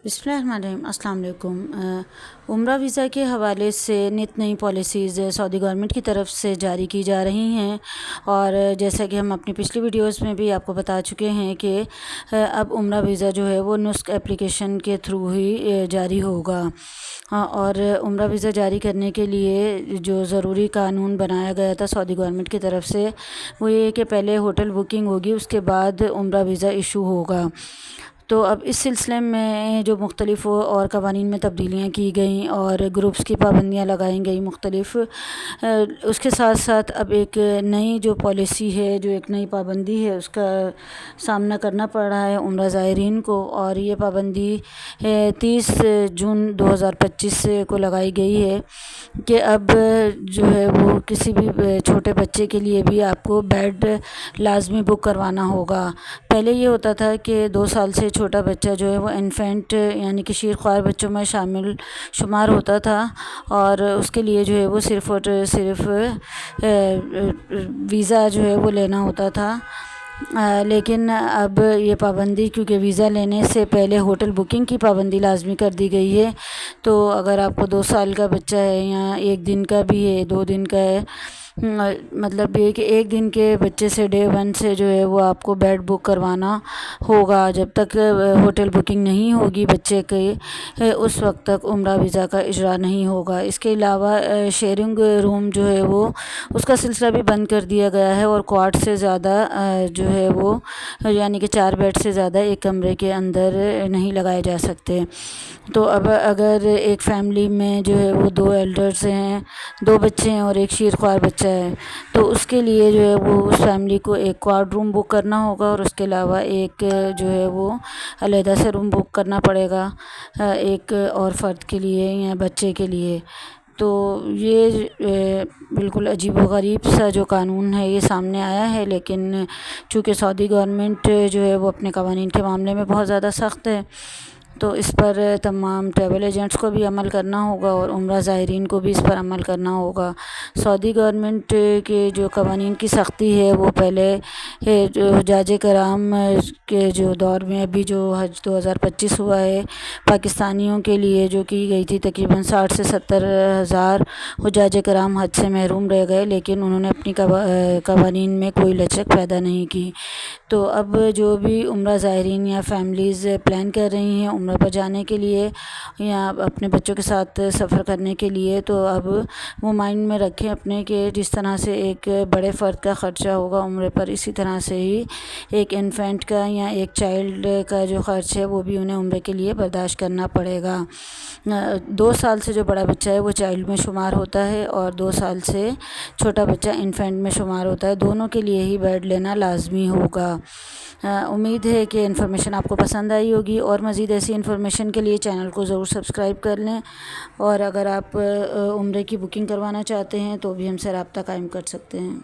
بسم اللہ الرحمن الرحیم۔ السلام علیکم۔ عمرہ ویزا کے حوالے سے نت نئی پالیسیز سعودی گورنمنٹ کی طرف سے جاری کی جا رہی ہیں، اور جیسا کہ ہم اپنی پچھلی ویڈیوز میں بھی آپ کو بتا چکے ہیں کہ اب عمرہ ویزا جو ہے وہ نسخ اپلیکیشن کے تھرو ہی جاری ہوگا، اور عمرہ ویزا جاری کرنے کے لیے جو ضروری قانون بنایا گیا تھا سعودی گورنمنٹ کی طرف سے وہ یہ کہ پہلے ہوٹل بکنگ ہوگی، اس کے بعد عمرہ ویزا ایشو ہوگا۔ تو اب اس سلسلے میں جو مختلف اور قوانین میں تبدیلیاں کی گئیں اور گروپس کی پابندیاں لگائی گئیں مختلف، اس کے ساتھ ساتھ اب ایک نئی جو پالیسی ہے، جو ایک نئی پابندی ہے، اس کا سامنا کرنا پڑ رہا ہے عمرہ زائرین کو، اور یہ پابندی 30 جون 2025 کو لگائی گئی ہے کہ اب جو ہے وہ کسی بھی چھوٹے بچے کے لیے بھی آپ کو بیڈ لازمی بک کروانا ہوگا۔ پہلے یہ ہوتا تھا کہ 2 سال سے چھوٹا بچہ جو ہے وہ انفینٹ یعنی کہ شیر خوار بچوں میں شمار ہوتا تھا، اور اس کے لیے جو ہے وہ صرف اور صرف ویزا جو ہے وہ لینا ہوتا تھا۔ لیکن اب یہ پابندی، کیونکہ ویزا لینے سے پہلے ہوٹل بکنگ کی پابندی لازمی کر دی گئی ہے، تو اگر آپ کو 2 سال کا بچہ ہے یا 1 دن کا بھی ہے، 2 دن کا ہے، مطلب یہ کہ 1 دن کے بچے سے ڈے 1 سے جو ہے وہ آپ کو بیڈ بک کروانا ہوگا۔ جب تک ہوٹل بکنگ نہیں ہوگی بچے کے، اس وقت تک عمرہ ویزا کا اجرا نہیں ہوگا۔ اس کے علاوہ شیئرنگ روم جو ہے وہ اس کا سلسلہ بھی بند کر دیا گیا ہے، اور کوارٹ سے زیادہ جو ہے وہ یعنی کہ 4 بیڈ سے زیادہ ایک کمرے کے اندر نہیں لگائے جا سکتے۔ تو اب اگر ایک فیملی میں جو ہے وہ 2 ایلڈرز ہیں، 2 بچے ہیں اور ایک شیر خوار بچہ ہے، تو اس کے لیے جو ہے وہ اس فیملی کو ایک کوارٹ روم بک کرنا ہوگا، اور اس کے علاوہ ایک جو ہے وہ علیحدہ سے روم بک کرنا پڑے گا ایک اور فرد کے لیے یا بچے کے لیے۔ تو یہ بالکل عجیب و غریب سا جو قانون ہے یہ سامنے آیا ہے، لیکن چونکہ سعودی گورنمنٹ جو ہے وہ اپنے قوانین کے معاملے میں بہت زیادہ سخت ہے، تو اس پر تمام ٹریول ایجنٹس کو بھی عمل کرنا ہوگا اور عمرہ زائرین کو بھی اس پر عمل کرنا ہوگا۔ سعودی گورنمنٹ کے جو قوانین کی سختی ہے وہ پہلے جو حجاج کرام کے جو دور میں ابھی جو حج 2025 ہوا ہے پاکستانیوں کے لیے جو کی گئی تھی، تقریباً 60 سے 70 ہزار حجاج کرام حج سے محروم رہ گئے، لیکن انہوں نے اپنی قوانین میں کوئی لچک پیدا نہیں کی۔ تو اب جو بھی عمرہ زائرین یا فیملیز پلان کر رہی ہیں عمرہ پر جانے کے لیے یا اپنے بچوں کے ساتھ سفر کرنے کے لیے، تو اب وہ مائنڈ میں رکھیں اپنے کہ جس طرح سے ایک بڑے فرد کا خرچہ ہوگا عمرے پر، اسی طرح سے ہی ایک انفینٹ کا یا ایک چائلڈ کا جو خرچ ہے وہ بھی انہیں عمرے کے لیے برداشت کرنا پڑے گا۔ 2 سال سے جو بڑا بچہ ہے وہ چائلڈ میں شمار ہوتا ہے، اور 2 سال سے چھوٹا بچہ انفینٹ میں شمار ہوتا ہے، دونوں کے لیے ہی بیڈ لینا لازمی ہوگا۔ امید ہے کہ انفارمیشن آپ کو پسند آئی ہوگی، اور مزید ایسی انفارمیشن کے لیے چینل کو ضرور سبسکرائب کر لیں، اور اگر آپ عمرے کی بکنگ کروانا چاہتے ہیں تو بھی ہم سے رابطہ قائم کر سکتے ہیں۔